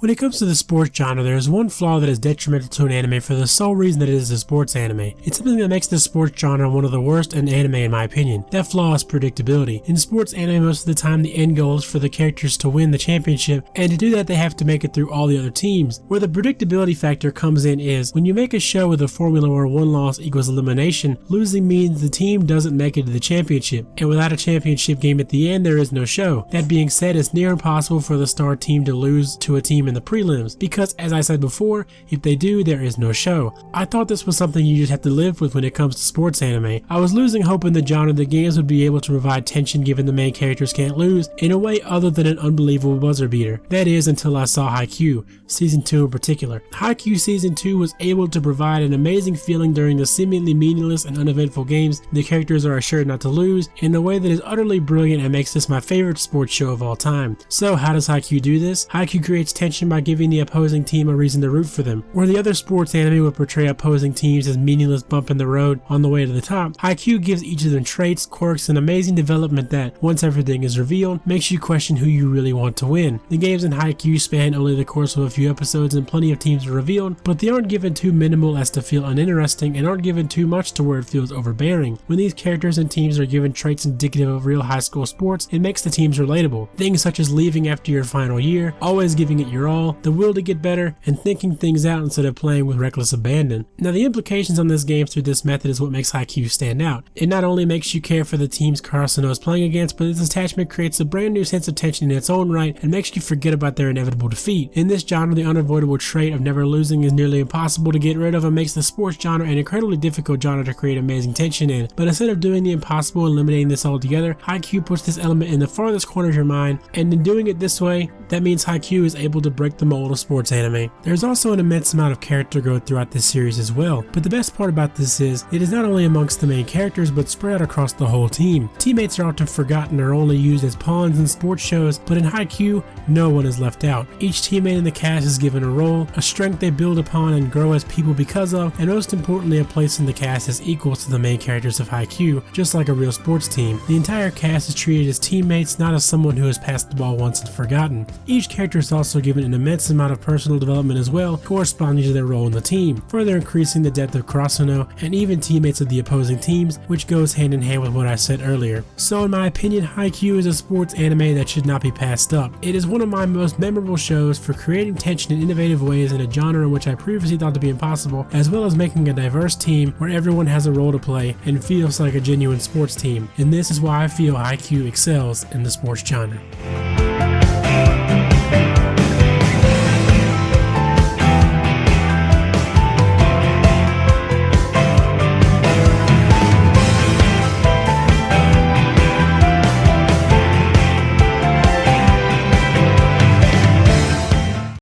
When it comes to the sports genre, there is one flaw that is detrimental to an anime for the sole reason that it is a sports anime. It's something that makes the sports genre one of the worst in anime in my opinion. That flaw is predictability. In sports anime, most of the time the end goal is for the characters to win the championship, and to do that they have to make it through all the other teams. Where the predictability factor comes in is, when you make a show with a formula where one loss equals elimination, losing means the team doesn't make it to the championship, and without a championship game at the end there is no show. That being said, it's near impossible for the star team to lose to a team in the prelims, because as I said before, if they do, there is no show. I thought this was something you just have to live with when it comes to sports anime. I was losing hope in the genre that games would be able to provide tension given the main characters can't lose in a way other than an unbelievable buzzer beater. That is, until I saw Haikyuu, Season 2 in particular. Haikyuu Season 2 was able to provide an amazing feeling during the seemingly meaningless and uneventful games the characters are assured not to lose in a way that is utterly brilliant and makes this my favorite sports show of all time. So how does Haikyuu do this? Haikyuu creates tension by giving the opposing team a reason to root for them. Where the other sports anime would portray opposing teams as meaningless bump in the road on the way to the top, Haikyuu gives each of them traits, quirks, and amazing development that, once everything is revealed, makes you question who you really want to win. The games in Haikyuu span only the course of a few episodes and plenty of teams are revealed, but they aren't given too minimal as to feel uninteresting and aren't given too much to where it feels overbearing. When these characters and teams are given traits indicative of real high school sports, it makes the teams relatable. Things such as leaving after your final year, always giving it your all, the will to get better, and thinking things out instead of playing with reckless abandon. Now the implications on this game through this method is what makes Haikyuu stand out. It not only makes you care for the teams Karasuno is playing against, but its attachment creates a brand new sense of tension in its own right and makes you forget about their inevitable defeat. In this genre, the unavoidable trait of never losing is nearly impossible to get rid of and makes the sports genre an incredibly difficult genre to create amazing tension in. But instead of doing the impossible and eliminating this altogether, Haikyuu puts this element in the farthest corner of your mind, and in doing it this way, that means Haikyuu is able to break the mold of sports anime. There's also an immense amount of character growth throughout this series as well, but the best part about this is, it is not only amongst the main characters but spread out across the whole team. Teammates are often forgotten or only used as pawns in sports shows, but in Haikyuu, no one is left out. Each teammate in the cast is given a role, a strength they build upon and grow as people because of, and most importantly a place in the cast as equals to the main characters of Haikyuu, just like a real sports team. The entire cast is treated as teammates, not as someone who has passed the ball once and forgotten. Each character is also given an immense amount of personal development as well, corresponding to their role in the team, further increasing the depth of Karasuno and even teammates of the opposing teams, which goes hand in hand with what I said earlier. So in my opinion, Haikyuu is a sports anime that should not be passed up. It is one of my most memorable shows for creating tension in innovative ways in a genre in which I previously thought to be impossible, as well as making a diverse team where everyone has a role to play and feels like a genuine sports team. And this is why I feel Haikyuu excels in the sports genre.